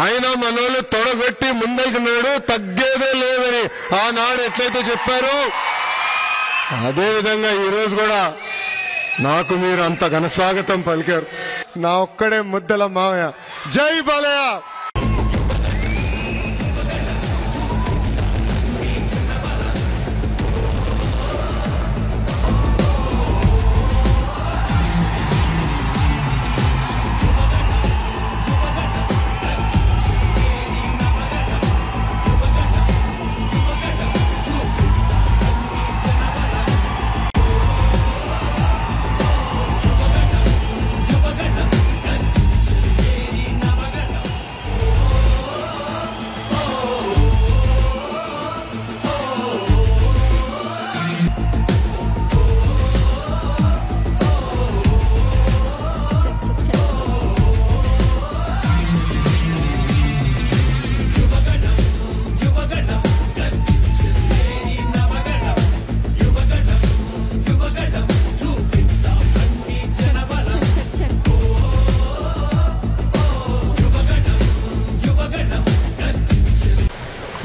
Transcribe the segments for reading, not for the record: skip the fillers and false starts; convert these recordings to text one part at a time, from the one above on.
ఆయన మనోళ్ళు తొడగొట్టి ముందైతున్నాడు, తగ్గేదే లేదని ఆనాడు ఎట్లయితే చెప్పారో అదేవిధంగా ఈరోజు కూడా నాకు మీరు అంత ఘన స్వాగతం పలికారు. నా ఒక్కడే ముద్దల మావయ్య. జై బాలయ్య.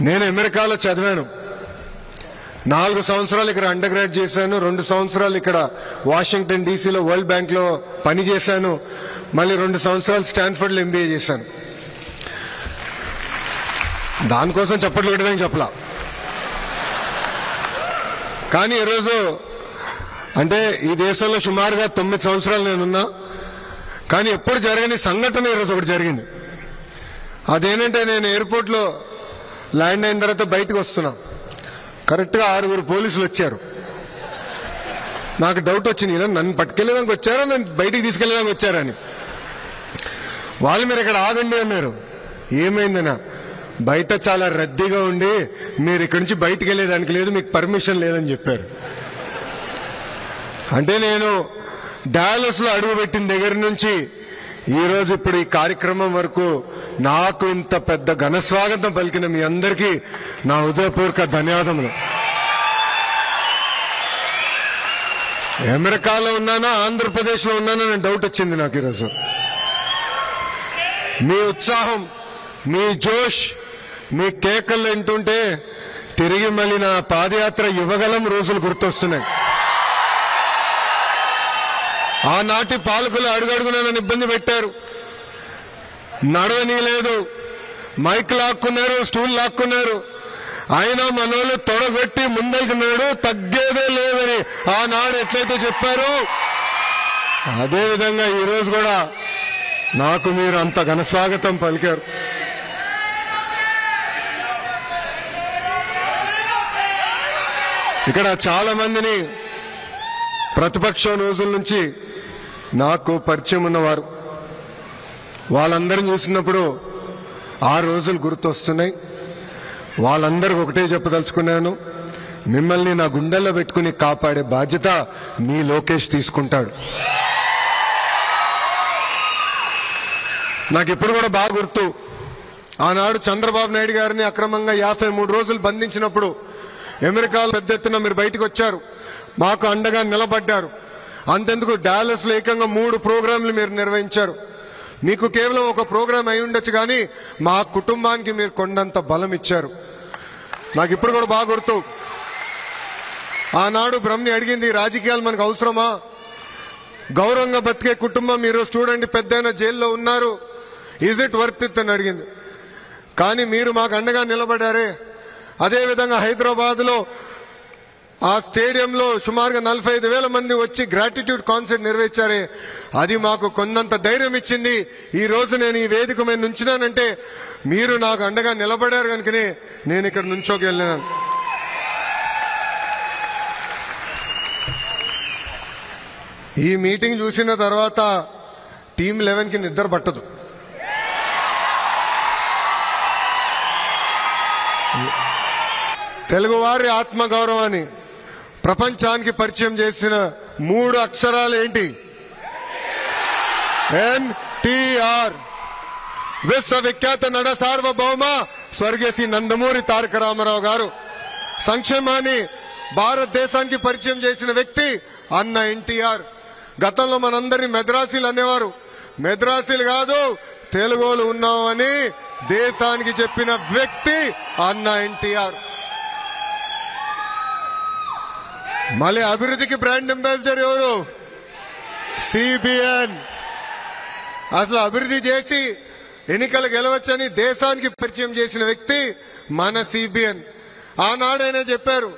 నేను అమెరికాలో చదివాను. 4 సంవత్సరాలు ఇక్కడ అండర్ గ్రాడ్ చేశాను. 2 సంవత్సరాలు ఇక్కడ వాషింగ్టన్ డీసీలో వరల్డ్ బ్యాంక్ లో పనిచేశాను. మళ్ళీ 2 సంవత్సరాలు స్టాన్ఫర్డ్ లో ఎంబీఏ చేశాను. దానికోసం చప్పట్లు కొట్టడానికి చెప్పలా. కానీ ఈరోజు అంటే ఈ దేశంలో సుమారుగా 9 సంవత్సరాలు నేనున్నా. కానీ ఎప్పుడు జరగని సంఘటన ఈరోజు ఒకటి జరిగింది. అదేంటంటే నేను ఎయిర్పోర్ట్ లో ల్యాండ్ అయిన తర్వాత బయటకు వస్తున్నా. కరెక్ట్గా 6 పోలీసులు వచ్చారు. నాకు డౌట్ వచ్చింది, ఇలా నన్ను పట్టుకెళ్ళేదానికి వచ్చారా, నన్ను బయటికి తీసుకెళ్లేదానికి వచ్చారని. వాళ్ళు మీరు ఇక్కడ ఆగండి అన్నారు. ఏమైందనా, బయట చాలా రద్దీగా ఉండి మీరు ఇక్కడి నుంచి బయటికి వెళ్ళేదానికి లేదు, మీకు పర్మిషన్ లేదని చెప్పారు. అంటే నేను డాలస్ లో అడుగుపెట్టిన దగ్గర నుంచి ఈరోజు ఇప్పుడు ఈ కార్యక్రమం వరకు నాకు ఇంత పెద్ద ఘన స్వాగతం పలికిన మీ అందరికీ నా హృదయపూర్వక ధన్యవాదములు. అమెరికాలో ఉన్నానా ఆంధ్రప్రదేశ్ లో ఉన్నానా అని డౌట్ వచ్చింది నాకు ఈరోజు. మీ ఉత్సాహం, మీ జోష్, మీ కేకలు వింటుంటే తిరిగి మళ్ళీ నా పాదయాత్ర యువగలం రోజులు గుర్తొస్తున్నాయి. ఆనాటి పాలకులు అడుగడుగునా నన్ను ఇబ్బంది పెట్టారు, నడవనీయలేదు, మైక్ లాక్కున్నారు, స్టూల్ లాక్కున్నారు. అయినా మనోళ్ళు తొడగొట్టి ముందైతున్నాడు, తగ్గేదే లేదని ఆనాడు ఎట్లయితే చెప్పారో అదేవిధంగా ఈరోజు కూడా నాకు మీరు అంత ఘన స్వాగతం పలికారు. ఇక్కడ చాలా మందిని ప్రతిపక్షం రోజుల నుంచి నాకు పరిచయం ఉన్నవారు, వాళ్ళందరిని చూసినప్పుడు ఆ రోజులు గుర్తొస్తున్నాయి. వాళ్ళందరికీ ఒకటే చెప్పదలుచుకున్నాను, మిమ్మల్ని నా గుండెల్లో పెట్టుకుని కాపాడే బాధ్యత మీ లోకేష్ తీసుకుంటాడు. నాకు ఇప్పుడు కూడా బాగా గుర్తు, ఆనాడు చంద్రబాబు నాయుడు గారిని అక్రమంగా 53 రోజులు బంధించినప్పుడు అమెరికాలో పెద్ద ఎత్తున మీరు బయటకు వచ్చారు, మాకు అండగా నిలబడ్డారు. అంతెందుకు డాలస్ లో ఏకంగా 3 ప్రోగ్రాంలు మీరు నిర్వహించారు. మీకు కేవలం ఒక ప్రోగ్రాం అయి ఉండొచ్చు, కానీ మా కుటుంబానికి మీరు కొండంత బలం ఇచ్చారు. నాకు ఇప్పుడు కూడా బాగా గుర్తు, ఆనాడు బ్రహ్మని అడిగింది, రాజకీయాలు మనకు అవసరమా, గౌరవంగా బతికే కుటుంబం మీరు చూడండి, పెద్దయిన జైల్లో ఉన్నారు, ఈజ్ ఇట్ వర్త్ ఇట్ అని అడిగింది. కానీ మీరు మాకు అండగా నిలబడారే. అదేవిధంగా హైదరాబాద్ లో ఆ స్టేడియంలో సుమారుగా 45,000 మంది వచ్చి గ్రాటిట్యూడ్ కాన్సర్ట్ నిర్వహించారే, అది మాకు కొండంత ధైర్యం ఇచ్చింది. ఈ రోజు నేను ఈ వేదిక మీద నుంచున్నానంటే మీరు నాకు అండగా నిలబడారు కనుకనే నేను ఇక్కడ నుంచోకెళ్ళాను. ఈ మీటింగ్ చూసిన తర్వాత టీమ్ 11కి నిద్ర పట్టదు. తెలుగువారి ఆత్మగౌరవాన్ని ప్రపంచానికి పరిచయం చేసిన 3 అక్షరాలు ఏంటి? ఎన్టీఆర్. విశ్వవిఖ్యాత నట సార్వభౌమ స్వర్గీయ శ్రీ నందమూరి తారక రామారావు గారు. సంక్షేమాన్ని భారతదేశానికి పరిచయం చేసిన వ్యక్తి అన్న ఎన్టీఆర్. గతంలో మనందరినీ మెద్రాసీలు అనేవారు. మెద్రాసీలు కాదు, తెలుగోలు ఉన్నామని దేశానికి చెప్పిన వ్యక్తి అన్న ఎన్టీఆర్. మళ్ళీ అభివృద్ధికి బ్రాండ్ అంబాసిడర్ ఎవరు? సిబిఎన్. అసలు అభివృద్ధి చేసి ఎన్నికలు గెలవచ్చని దేశానికి పరిచయం చేసిన వ్యక్తి మన సిబిఎన్. ఆనాడైనా చెప్పారు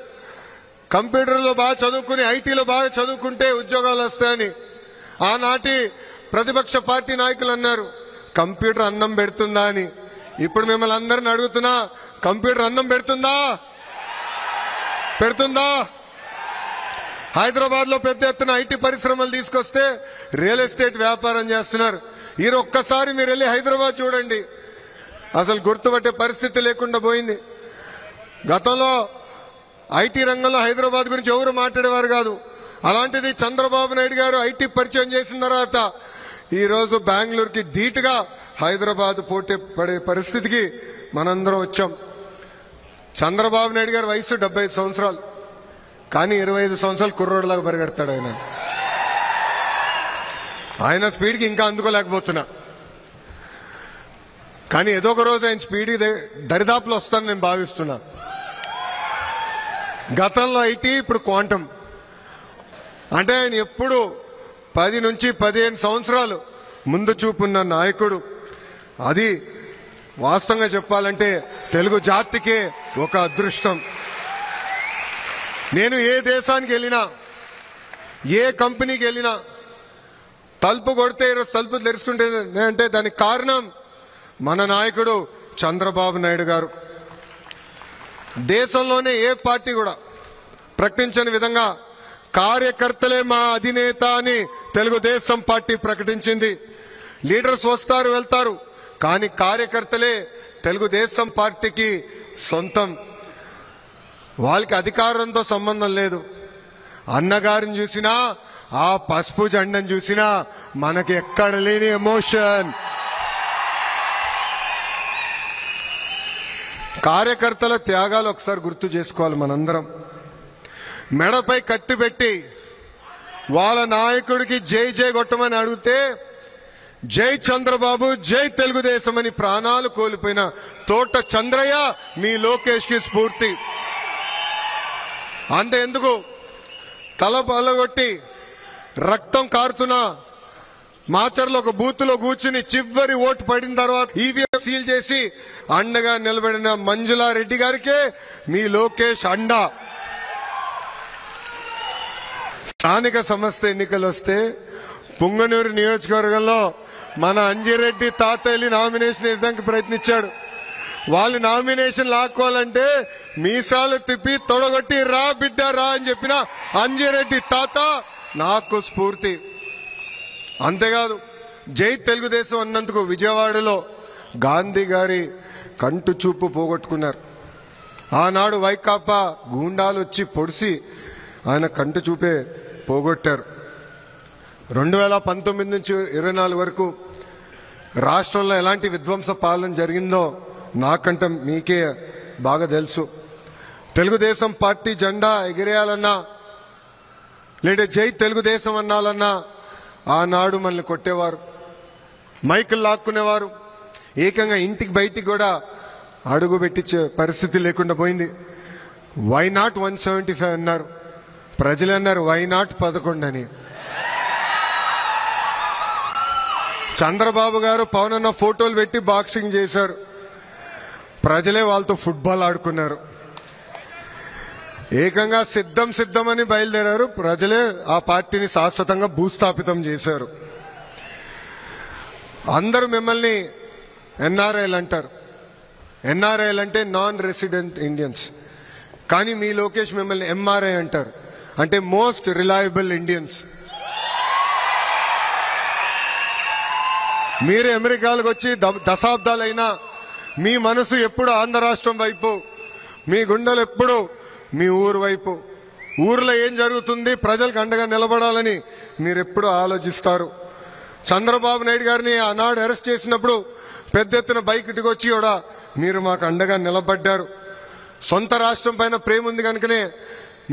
కంప్యూటర్లో బాగా చదువుకుని ఐటీలో బాగా చదువుకుంటే ఉద్యోగాలు వస్తాయని. ఆనాటి ప్రతిపక్ష పార్టీ నాయకులు అన్నారు కంప్యూటర్ అన్నం పెడుతుందా అని. ఇప్పుడు మిమ్మల్ని అందరిని అడుగుతున్నా, కంప్యూటర్ అన్నం పెడుతుందా? హైదరాబాద్ లో పెద్ద ఎత్తున ఐటీ పరిశ్రమలు తీసుకొస్తే రియల్ ఎస్టేట్ వ్యాపారం చేస్తున్నారు. ఈ ఒక్కసారి మీరు వెళ్ళి హైదరాబాద్ చూడండి, అసలు గుర్తుపట్టే పరిస్థితి లేకుండా పోయింది. గతంలో ఐటీ రంగంలో హైదరాబాద్ గురించి ఎవరు మాట్లాడేవారు కాదు. అలాంటిది చంద్రబాబు నాయుడు గారు ఐటీ పరిచయం చేసిన తర్వాత ఈ రోజు బెంగళూరుకి ధీటుగా హైదరాబాద్ పోటీ పడే పరిస్థితికి మనందరం వచ్చాం. చంద్రబాబు నాయుడు గారి వయసు 75 సంవత్సరాలు, కానీ 25 సంవత్సరాలు కుర్రోడ్లాగా పరిగెడతాడు ఆయన స్పీడ్కి ఇంకా అందుకోలేకపోతున్నా. కానీ ఏదో ఒక రోజు ఆయన స్పీడ్కి దరిదాపులో వస్తానని నేను భావిస్తున్నా. గతంలో ఐటీ, ఇప్పుడు క్వాంటమ్. అంటే ఆయన ఎప్పుడు 10 నుంచి 15 సంవత్సరాలు ముందు చూపున్న నాయకుడు. అది వాస్తవంగా చెప్పాలంటే తెలుగు జాతికే ఒక అదృష్టం. నేను ఏ దేశానికి వెళ్ళినా, ఏ కంపెనీకి వెళ్ళినా తలుపు కొడితే ఈరోజు తలుపు తెరుచుకుంటే అంటే దానికి కారణం మన నాయకుడు చంద్రబాబు నాయుడు గారు. దేశంలోనే ఏ పార్టీ కూడా ప్రకటించని విధంగా కార్యకర్తలే మా అధినేత అని తెలుగుదేశం పార్టీ ప్రకటించింది. లీడర్స్ వస్తారు వెళ్తారు, కానీ కార్యకర్తలే తెలుగుదేశం పార్టీకి సొంతం. వాళ్ళకి అధికారంతో సంబంధం లేదు. అన్నగారిని చూసినా, ఆ పసుపు జెండను చూసినా మనకి ఎక్కడ లేని ఎమోషన్. కార్యకర్తల త్యాగాలు ఒకసారి గుర్తు చేసుకోవాలి మనందరం. మెడపై కత్తి పెట్టి వాళ్ళ నాయకుడికి జై జై కొట్టమని అడిగితే జై చంద్రబాబు, జై తెలుగుదేశం అని ప్రాణాలు కోల్పోయిన తోట చంద్రయ్య మీ లోకేష్ కి స్ఫూర్తి. అంతే ఎందుకు తల పలగొట్టి రక్తం కారుతున్న మాచర్లో ఒక బూత్ లో కూర్చుని చివరి ఓటు పడిన తర్వాత ఈవీఎం సీల్ చేసి అండగా నిలబడిన మంజులారెడ్డి గారికే మీ లోకేష్ అండా. స్థానిక సంస్థ ఎన్నికలు వస్తే పుంగనూరు నియోజకవర్గంలో మన అంజిరెడ్డి తాతయ్యని నామినేషన్ వేసానికి ప్రయత్నించాడు. వాళ్ళు నామినేషన్ లాక్కోవాలంటే మీసాలు తిప్పి తొడగొట్టి రా బిడ్డ రా అని చెప్పిన అంజిరెడ్డి తాత నాకు స్ఫూర్తి. అంతేకాదు జై తెలుగుదేశం అన్నందుకు విజయవాడలో గాంధీ గారి కంటు చూపు పోగొట్టుకున్నారు. ఆనాడు వైకాపా గూండాలు వచ్చి పొడిసి ఆయన కంటు చూపే పోగొట్టారు. 2019 నుంచి 24 వరకు రాష్ట్రంలో ఎలాంటి విధ్వంస పాలన జరిగిందో నాకంటే మీకే బాగా తెలుసు. తెలుగుదేశం పార్టీ జెండా ఎగిరేయాలన్నా లేదా జై తెలుగుదేశం అన్నాలన్నా ఆనాడు మనల్ని కొట్టేవారు, మైకులు లాక్కునేవారు, ఏకంగా ఇంటికి బయటికి కూడా అడుగు పెట్టించే పరిస్థితి లేకుండా పోయింది. వై నాట్ 175 అన్నారు, ప్రజలు అన్నారు వై నాట్ 11 అని. చంద్రబాబు గారు పవన్ అన్న ఫోటోలు పెట్టి బాక్సింగ్ చేశారు, ప్రజలే వాళ్ళతో ఫుట్బాల్ ఆడుకున్నారు. ఏకంగా సిద్ధం అని బయలుదేరారు, ప్రజలే ఆ పార్టీని శాశ్వతంగా భూస్థాపితం చేశారు. అందరూ మిమ్మల్ని ఎన్ఆర్ఐలు అంటారు. ఎన్ఆర్ఐలు అంటే నాన్ రెసిడెంట్ ఇండియన్స్. కానీ మీ లోకేష్ మిమ్మల్ని ఎంఆర్ఐ అంటారు, అంటే మోస్ట్ రిలయబుల్ ఇండియన్స్. మీరు అమెరికాలకు వచ్చి దశాబ్దాలైనా మీ మనసు ఎప్పుడు ఆంధ్ర రాష్ట్రం వైపు, మీ గుండెలు ఎప్పుడు మీ ఊరు వైపు. ఊర్లో ఏం జరుగుతుంది, ప్రజలకు అండగా నిలబడాలని మీరెప్పుడు ఆలోచిస్తారు. చంద్రబాబు నాయుడు గారిని ఆనాడు అరెస్ట్ చేసినప్పుడు పెద్ద ఎత్తున బయటికి వచ్చి కూడా మీరు మాకు అండగా నిలబడ్డారు. సొంత రాష్ట్రం పైన ప్రేమ ఉంది కనుకనే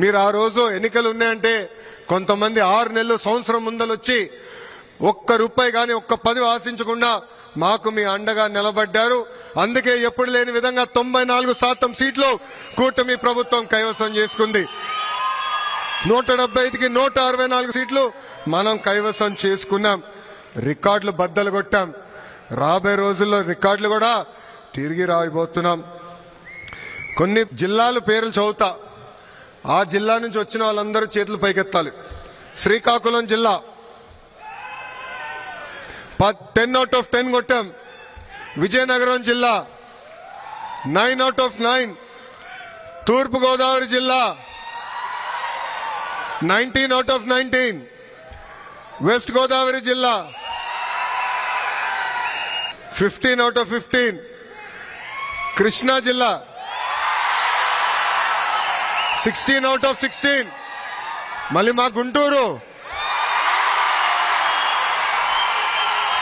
మీరు ఆ రోజు ఎన్నికలు ఉన్నాయంటే కొంతమంది 6 నెలలు సంవత్సరం ముందలు వచ్చి ఒక్క రూపాయి కానీ ఒక్క 10 ఆశించకుండా మాకు మీ అండగా నిలబడ్డారు. అందుకే ఎప్పుడు లేని విధంగా 94% సీట్లు కూటమి ప్రభుత్వం కైవసం చేసుకుంది. 175కి 164 సీట్లు మనం కైవసం చేసుకున్నాం. రికార్డులు బద్దలు కొట్టాం. రాబోయే రోజుల్లో రికార్డులు కూడా తిరిగి రాయబోతున్నాం. కొన్ని జిల్లాల పేర్లు చదువుతా. ఆ జిల్లా నుంచి వచ్చిన వాళ్ళందరూ చేతులు పైకెత్తాలి. శ్రీకాకుళం జిల్లా 10 out of 10 కొట్టాం. విజయనగరం జిల్లా 9 out of 9. తూర్పు గోదావరి జిల్లా 19 out of 19. వెస్ట్ గోదావరి జిల్లా 15 out of 15. కృష్ణా జిల్లా 16 out of 16. మళ్ళీ మా Guntur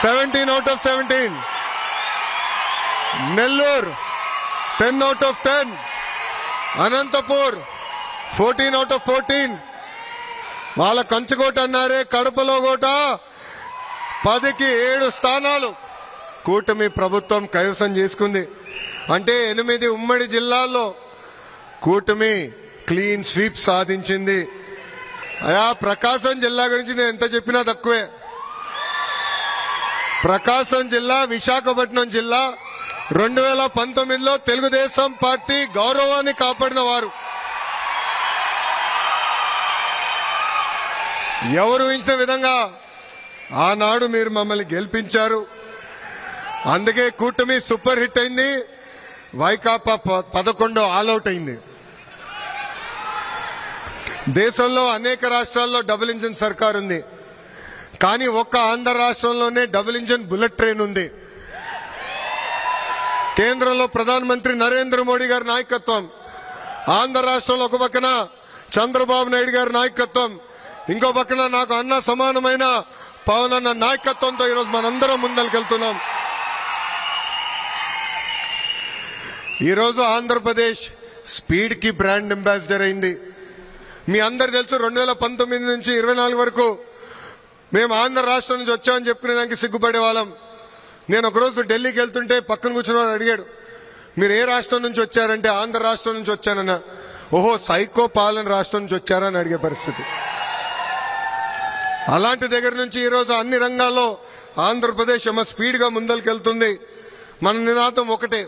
17 out of 17. Nellore 10 out of 10. Anantapur 14 out of 14. వాళ్ళ కంచుకోట అన్నారే, కడపలో కోట 10కి 7 స్థానాలు కూటమి ప్రభుత్వం కైవసం చేసుకుంది. అంటే 8 ఉమ్మడి జిల్లాల్లో కూటమి క్లీన్ స్వీప్ సాధించింది. అయా ప్రకాశం జిల్లా గురించి నేను ఎంత చెప్పినా తక్కువే. ప్రకాశం జిల్లా, విశాఖపట్నం జిల్లా 2019లో తెలుగుదేశం పార్టీ గౌరవాన్ని కాపాడిన వారు. ఎవరు ఊహించిన విధంగా ఆనాడు మీరు మమ్మల్ని గెలిపించారు. అందుకే కూటమి సూపర్ హిట్ అయింది. వైకాపా 11 ఆల్అౌట్ అయింది. దేశంలో అనేక రాష్ట్రాల్లో డబుల్ ఇంజిన్ సర్కార్ ఉంది. కానీ ఒక్క ఆంధ్ర రాష్ట్రంలోనే డబుల్ ఇంజిన్ బుల్లెట్ ట్రైన్ ఉంది. కేంద్రంలో ప్రధానమంత్రి నరేంద్ర మోడీ గారి నాయకత్వం, ఆంధ్ర రాష్ట్రంలో ఒక పక్కన చంద్రబాబు నాయుడు గారి నాయకత్వం, ఇంకో పక్కన నాకు అన్న సమానమైన పవన్ అన్న నాయకత్వంతో ఈరోజు మనందరం ముందరికెళ్తున్నాం. ఈరోజు ఆంధ్రప్రదేశ్ స్పీడ్ కి బ్రాండ్ అంబాసిడర్ అయింది. మీ అందరు తెలుసు 2019 నుంచి 24 వరకు మేము ఆంధ్ర రాష్ట్రం నుంచి వచ్చామని చెప్పుకునే దానికి సిగ్గుపడే వాళ్ళం. నేను ఒకరోజు ఢిల్లీకి వెళ్తుంటే పక్కన కూర్చున్న వాడు అడిగాడు, మీరు ఏ రాష్ట్రం నుంచి వచ్చారంటే ఆంధ్ర రాష్ట్రం నుంచి వచ్చానన్నా. ఓహో, సైకో పాలన రాష్ట్రం నుంచి వచ్చారా అని అడిగే పరిస్థితి. అలాంటి దగ్గర నుంచి ఈరోజు అన్ని రంగాల్లో ఆంధ్రప్రదేశ్ స్పీడ్ గా ముందరికెళ్తుంది. మన నినాదం ఒకటే,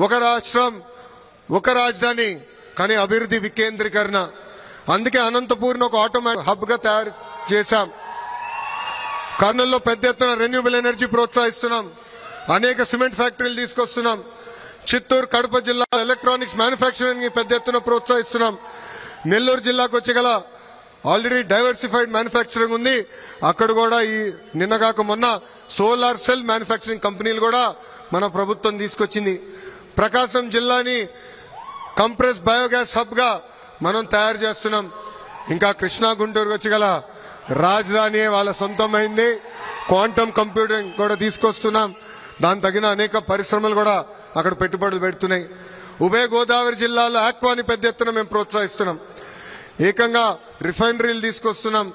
ఒక రాష్ట్రం ఒక రాజధాని, కానీ అభివృద్ధి వికేంద్రీకరణ. అందుకే అనంతపూర్ని ఒక ఆటోమేటిక్ హబ్ గా తయారు చేశాం. కర్నూలులో పెద్ద ఎత్తున రెన్యూబుల్ ఎనర్జీ ప్రోత్సహిస్తున్నాం. అనేక సిమెంట్ ఫ్యాక్టరీలు తీసుకొస్తున్నాం. చిత్తూరు, కడప జిల్లా ఎలక్ట్రానిక్స్ మ్యానుఫ్యాక్చరింగ్ పెద్ద ఎత్తున ప్రోత్సహిస్తున్నాం. నెల్లూరు జిల్లాకు వచ్చేగల ఆల్రెడీ డైవర్సిఫైడ్ మ్యానుఫ్యాక్చరింగ్ ఉంది. అక్కడ కూడా ఈ నిన్నగాక మొన్న సోలార్ సెల్ మ్యానుఫ్యాక్చరింగ్ కంపెనీలు కూడా మన ప్రభుత్వం తీసుకొచ్చింది. ప్రకాశం జిల్లాని కంప్రెస్ బయోగ్యాస్ హబ్ గా మనం తయారు చేస్తున్నాం. ఇంకా కృష్ణా, గుంటూరు వచ్చగల రాజధాని వాళ్ళ సొంతమైంది. క్వాంటమ్ కంప్యూటింగ్ కూడా తీసుకొస్తున్నాం. దాని తగిన అనేక పరిశ్రమలు కూడా అక్కడ పెట్టుబడులు పెడుతున్నాయి. ఉభయ గోదావరి జిల్లాలో ఆక్వాని పెద్ద ఎత్తున మేము ప్రోత్సహిస్తున్నాం. ఏకంగా రిఫైనరీలు తీసుకొస్తున్నాం.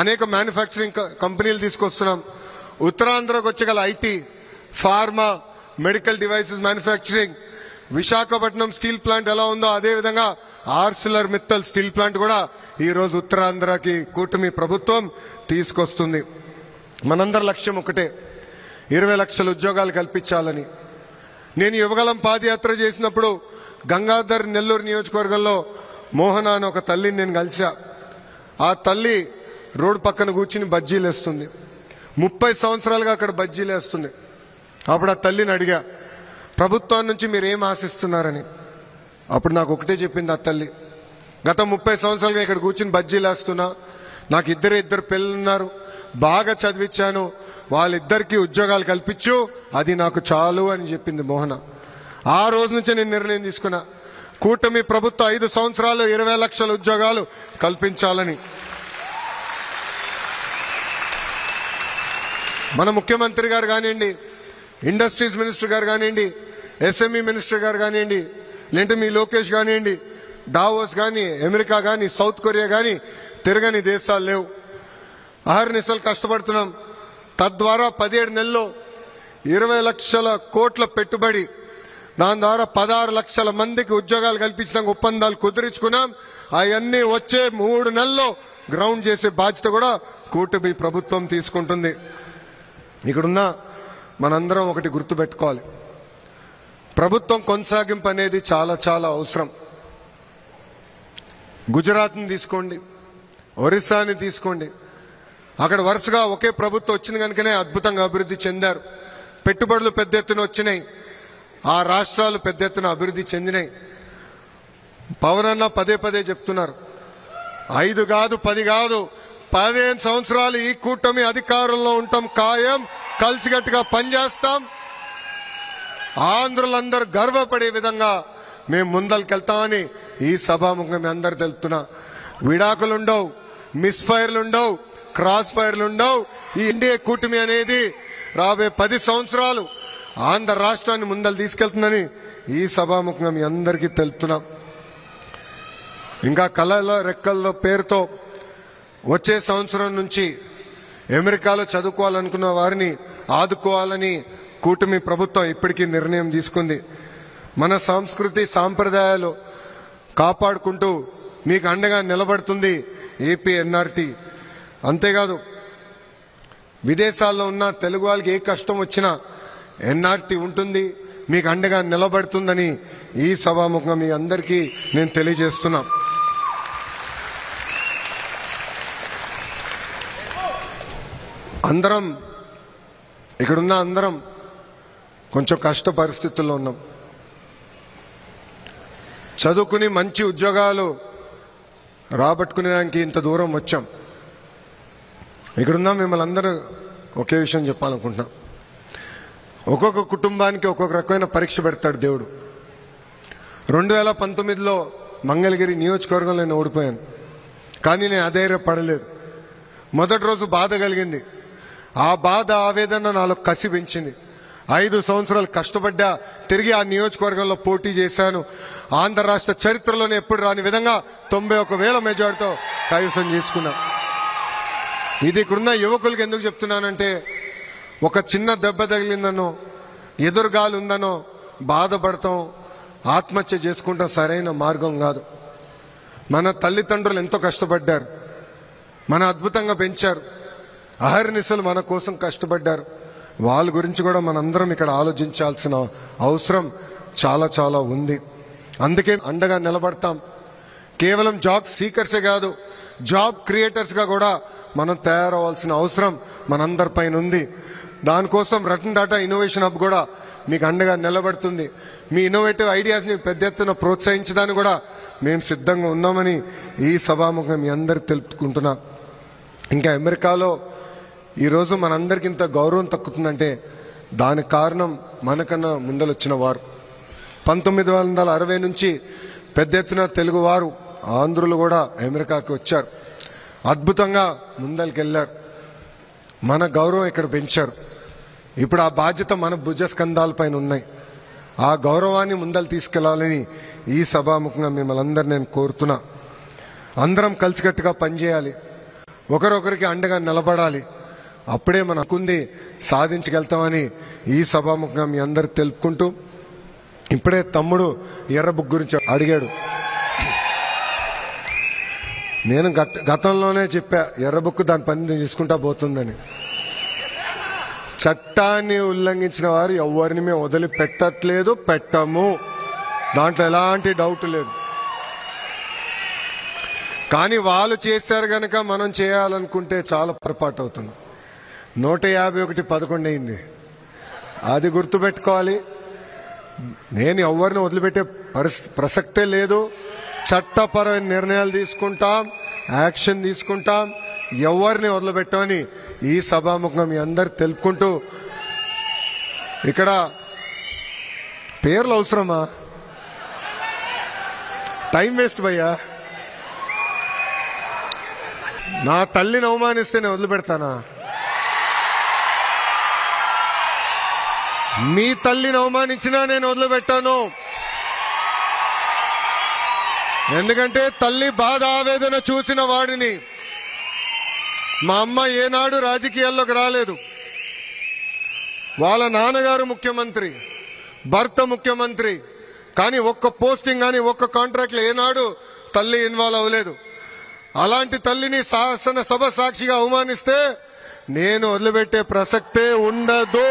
అనేక మ్యానుఫ్యాక్చరింగ్ కంపెనీలు తీసుకొస్తున్నాం. ఉత్తరాంధ్రకు వచ్చగల IT, pharma, medical devices manufacturing, Visakhapatnam steel plant ఎలా ఉందో అదేవిధంగా ఆర్సిలర్ మిత్తల్ స్టీల్ ప్లాంట్ కూడా ఈ రోజు ఉత్తరాంధ్రకి కూటమి ప్రభుత్వం తీసుకొస్తుంది. మనందరి లక్ష్యం ఒకటే, 20 లక్షల ఉద్యోగాలు కల్పించాలని. నేను యువగలం పాదయాత్ర చేసినప్పుడు గంగాధర్ నెల్లూరు నియోజకవర్గంలో మోహన అని ఒక తల్లిని నేను కలిసా. ఆ తల్లి రోడ్డు పక్కన కూర్చుని బజ్జీలు వేస్తుంది. 30 సంవత్సరాలుగా అక్కడ బజ్జీలు వేస్తుంది. అప్పుడు ఆ తల్లిని అడిగా, ప్రభుత్వం నుంచి మీరు ఏం ఆశిస్తున్నారని. అప్పుడు నాకు ఒకటే చెప్పింది ఆ తల్లి, గత 30 సంవత్సరాలుగా ఇక్కడ కూర్చుని బజ్జీలు వేస్తున్నా, నాకు ఇద్దరు పిల్లలున్నారు, బాగా చదివించాను, వాళ్ళిద్దరికీ ఉద్యోగాలు కల్పించు, అది నాకు చాలు అని చెప్పింది మోహన. ఆ రోజు నుంచే నేను నిర్ణయం తీసుకున్నా, కూటమి ప్రభుత్వం 5 సంవత్సరాలు 20 లక్షల ఉద్యోగాలు కల్పించాలని. మన ముఖ్యమంత్రి గారు కానివ్వండి, ఇండస్ట్రీస్ మినిస్టర్ గారు కానివ్వండి, ఎస్ఎంఈ మినిస్టర్ గారు కానివ్వండి, లేదంటే మీ లోకేష్ కానివ్వండి, డావోస్ కానీ, అమెరికా కానీ, సౌత్ కొరియా కానీ తిరగని దేశాలు లేవు. అహర్నిశలు కష్టపడుతున్నాం. తద్వారా 17 నెలల్లో 20 లక్షల కోట్ల పెట్టుబడి, దాని ద్వారా 16 లక్షల మందికి ఉద్యోగాలు కల్పించిన ఒప్పందాలు కుదిరించుకున్నాం. అవన్నీ వచ్చే 3 నెలల్లో గ్రౌండ్ చేసే బాధ్యత కూడా కూటమి ప్రభుత్వం తీసుకుంటుంది. ఇక్కడున్న మనందరం ఒకటి గుర్తుపెట్టుకోవాలి, ప్రభుత్వం కొనసాగింపు అనేది చాలా చాలా అవసరం. గుజరాత్ని తీసుకోండి, ఒరిస్సాని తీసుకోండి, అక్కడ వరుసగా ఒకే ప్రభుత్వం వచ్చింది కనుకనే అద్భుతంగా అభివృద్ధి చెందారు. పెట్టుబడులు పెద్ద ఎత్తున వచ్చినాయి, ఆ రాష్ట్రాలు పెద్ద ఎత్తున అభివృద్ధి చెందినాయి. పవన్ అన్న పదే పదే చెప్తున్నారు, 5 కాదు 10 కాదు 15 సంవత్సరాలు ఈ కూటమి అధికారంలో ఉంటాం ఖాయం, కలిసికట్టుగా పనిచేస్తాం, ఆంధ్రులందరూ గర్వపడే విధంగా మేము ముందరికెళ్తామని ఈ సభాముఖంగా మీ అందరు తెలుపుతున్నా. విడాకులుండవు, మిస్ ఫైర్లుండవు, క్రాస్ ఫైర్లుండవు. ఈ ఎన్డీఏ కూటమి అనేది రాబోయే 10 సంవత్సరాలు ఆంధ్ర రాష్ట్రాన్ని ముందలు తీసుకెళ్తుందని ఈ సభాముఖంగా మీ అందరికీ తెలుపుతున్నాం. ఇంకా కళల రెక్కల్లో పేరుతో వచ్చే సంవత్సరం నుంచి అమెరికాలో చదువుకోవాలనుకున్న వారిని ఆదుకోవాలని కూటమి ప్రభుత్వం ఇప్పటికీ నిర్ణయం తీసుకుంది. మన సంస్కృతి సాంప్రదాయాలు కాపాడుకుంటూ మీకు అండగా నిలబడుతుంది ఏపీ ఎన్ఆర్టీ. అంతేకాదు విదేశాల్లో ఉన్న తెలుగు వాళ్ళకి ఏ కష్టం వచ్చినా ఎన్ఆర్టీ ఉంటుంది, మీకు అండగా నిలబడుతుందని ఈ సభాముఖంగా మీ అందరికీ నేను తెలియజేస్తున్నా. అందరం ఇక్కడున్న అందరం కొంచెం కష్ట పరిస్థితుల్లో ఉన్నాం. చదువుకుని మంచి ఉద్యోగాలు రాబట్టుకునేదానికి ఇంత దూరం వచ్చాం. ఇక్కడున్నా మిమ్మల్ని అందరూ ఒకే విషయం చెప్పాలనుకుంటున్నాం. ఒక్కొక్క కుటుంబానికి ఒక్కొక్క రకమైన పరీక్ష పెడతాడు దేవుడు. 2019లో మంగళగిరి నియోజకవర్గంలో నేను ఓడిపోయాను, కానీ నేను అధైర్యపడలేదు. మొదటి రోజు బాధ కలిగింది, ఆ బాధ ఆవేదన నాలో కసి పెంచింది. 5 సంవత్సరాలు కష్టపడ్డా, తిరిగి ఆ నియోజకవర్గంలో పోటీ చేశాను. ఆంధ్ర రాష్ట్ర చరిత్రలోనే ఎప్పుడు రాని విధంగా 91,000 మెజార్టీతో కైవసం చేసుకున్నా. ఇది ఇక్కడున్న యువకులకు ఎందుకు చెప్తున్నానంటే, ఒక చిన్న దెబ్బ తగిలిందనో ఎదురుగాలు ఉందనో బాధపడతాం, ఆత్మహత్య చేసుకుంటాం సరైన మార్గం కాదు. మన తల్లిదండ్రులు ఎంతో కష్టపడ్డారు, మన అద్భుతంగా పెంచారు, అహర్నిశలు మన కోసం కష్టపడ్డారు. వాళ్ళ గురించి కూడా మనందరం ఇక్కడ ఆలోచించాల్సిన అవసరం చాలా చాలా ఉంది. అందుకే అండగా నిలబడతాం. కేవలం జాబ్ సీకర్సే కాదు, జాబ్ క్రియేటర్స్గా కూడా మనం తయారవ్వాల్సిన అవసరం మనందరిపైన ఉంది. దానికోసం రతన్ టాటా ఇన్నోవేషన్ హబ్ కూడా మీకు అండగా నిలబడుతుంది. మీ ఇన్నోవేటివ్ ఐడియాస్ని పెద్ద ఎత్తున ప్రోత్సహించడానికి కూడా మేము సిద్ధంగా ఉన్నామని ఈ సభాముఖంగా మీ అందరికి తెలుపుకుంటున్నా. ఇంకా అమెరికాలో ఈరోజు మనందరికి ఇంత గౌరవం తక్కుతుందంటే దానికి కారణం మనకన్నా ముందలొచ్చిన వారు. 1960 నుంచి పెద్ద ఎత్తున తెలుగు వారు, ఆంధ్రులు కూడా అమెరికాకి వచ్చారు, అద్భుతంగా ముందరికెళ్ళారు, మన గౌరవం ఇక్కడ పెంచారు. ఇప్పుడు ఆ బాధ్యత మన భుజస్కంధాలపైన ఉన్నాయి. ఆ గౌరవాన్ని ముందలు తీసుకెళ్లాలని ఈ సభాముఖంగా మిమ్మల్ని అందరు నేను కోరుతున్నా. అందరం కలిసికట్టుగా పనిచేయాలి, ఒకరొకరికి అండగా నిలబడాలి. అప్పుడే మనం అనుకుంది సాధించగలుగుతామని ఈ సభాముఖంగా మీ అందరికి తెలుపుకుంటూ, ఇప్పుడే తమ్ముడు ఎర్ర బుక్ గురించి అడిగాడు. నేను గతంలోనే చెప్పా, ఎర్ర బుక్ దాని పని తీసుకుంటా పోతుందని. చట్టాన్ని ఉల్లంఘించిన వారు ఎవరిని మేము వదిలిపెట్టట్లేదు, పెట్టము, దాంట్లో ఎలాంటి డౌట్ లేదు. కానీ వాళ్ళు చేశారు గనక మనం చేయాలనుకుంటే చాలా పొరపాటు అవుతుంది. 151 అయింది, అది గుర్తుపెట్టుకోవాలి. నేను ఎవరిని వదిలిపెట్టే ప్రసక్తే లేదు. చట్టపరమైన నిర్ణయాలు తీసుకుంటాం, యాక్షన్ తీసుకుంటాం, ఎవరిని వదిలిపెట్టామని ఈ సభాముఖంగా మీ అందరు తెలుపుకుంటూ, ఇక్కడ పేర్లు అవసరమా? టైం వేస్ట్ భయ్యా. నా తల్లిని అవమానిస్తే నేను వదిలిపెడతానా? మీ తల్లిని అవమానించినా నేను వదిలిపెట్టాను. ఎందుకంటే తల్లి బాధ ఆవేదన చూసిన వాడిని. మా అమ్మ ఏనాడు రాజకీయాల్లోకి రాలేదు, వాళ్ళ నాన్నగారు ముఖ్యమంత్రి, భర్త ముఖ్యమంత్రి, కానీ ఒక్క పోస్టింగ్ కానీ ఒక్క కాంట్రాక్ట్లో ఏనాడు తల్లి ఇన్వాల్వ్ అవ్వలేదు. అలాంటి తల్లిని శాసనసభ సాక్షిగా అవమానిస్తే నేను వదిలిపెట్టే ప్రసక్తే ఉండదు.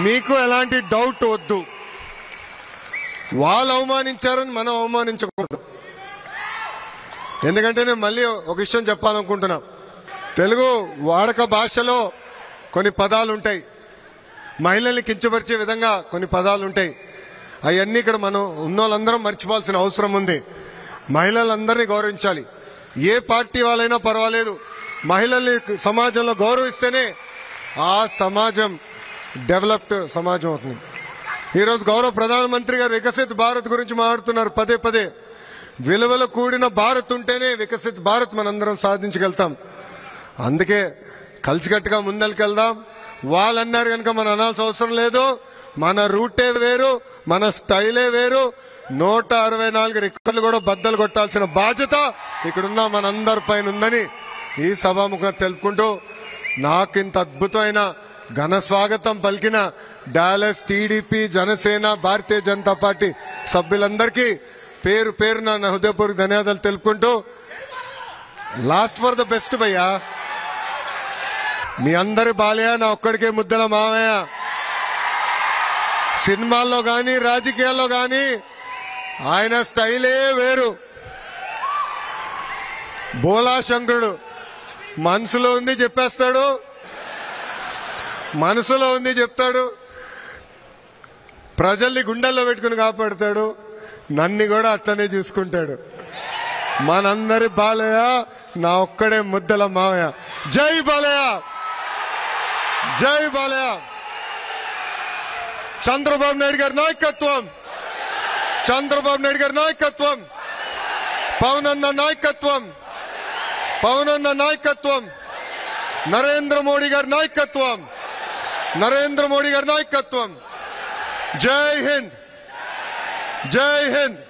మీకు ఎలాంటి డౌట్ వద్దు. వాళ్ళు అవమానించారని మనం అవమానించకూడదు. ఎందుకంటే నేను మళ్ళీ ఒక విషయం చెప్పాలనుకుంటున్నా. తెలుగు వాడక భాషలో కొన్ని పదాలు ఉంటాయి, మహిళల్ని కించపరిచే విధంగా కొన్ని పదాలు ఉంటాయి. అవన్నీ ఇక్కడ మనం ఉన్నోళ్ళందరం మర్చిపోవాల్సిన అవసరం ఉంది. మహిళలందరినీ గౌరవించాలి. ఏ పార్టీ వాళ్ళైనా పర్వాలేదు, మహిళల్ని సమాజంలో గౌరవిస్తేనే ఆ సమాజం డెవలప్డ్ సమాజం అవుతుంది. ఈరోజు గౌరవ ప్రధానమంత్రి గారు వికసిత్ భారత్ గురించి మాట్లాడుతున్నారు పదే పదే. విలువలు కూడిన భారత్ ఉంటేనే వికసిత్ భారత్ మనందరం సాధించగలుగుతాం. అందుకే కలిసికట్టుగా ముందరికెళ్దాం. వాళ్ళన్నారు కనుక మనం అనాల్సిన అవసరం లేదు. మన రూటే వేరు, మన స్టైలే వేరు. 164 రికార్డులు కూడా బద్దలు కొట్టాల్సిన బాధ్యత ఇక్కడున్న మనందరి పైన ఉందని ఈ సభాముఖంగా తెలుపుకుంటూ, నాకింత అద్భుతమైన ఘన స్వాగతం పలికిన Dallas TDP, Janasena, Bharatiya Janata party సభ్యులందరికీ పేరు పేరున నా హృదయపూర్వక ధన్యవాదాలు తెలుపుకుంటూ, లాస్ట్ ఫర్ ద బెస్ట్ భయ్యా. మీ అందరి బాలయ్య, నా ఒక్కడికే ముద్దల మావయ్య. సినిమాల్లో గాని రాజకీయాల్లో గాని ఆయన స్టైలే వేరు. బోలా శంకరుడు మనసులో ఉంది చెప్పేస్తాడు, మనసులో ఉంది చెప్తాడు, ప్రజల్ని గుండెల్లో పెట్టుకుని కాపాడుతాడు, నన్ను కూడా అట్లనే చూసుకుంటాడు. మనందరి బాలయ్య, నా ఒక్కడే ముద్దల మావయ్య. జై బాలయ్య, జై బాలయ్య. చంద్రబాబు నాయుడు గారి నాయకత్వం, చంద్రబాబు నాయుడు గారి నాయకత్వం, పవన్ అన్న నాయకత్వం, పవన్ అన్న నాయకత్వం, నరేంద్ర మోడీ గారి నాయకత్వం, నరేంద్ర మోడీ గారి నాయకత్వం. జై హింద్, జై హింద్.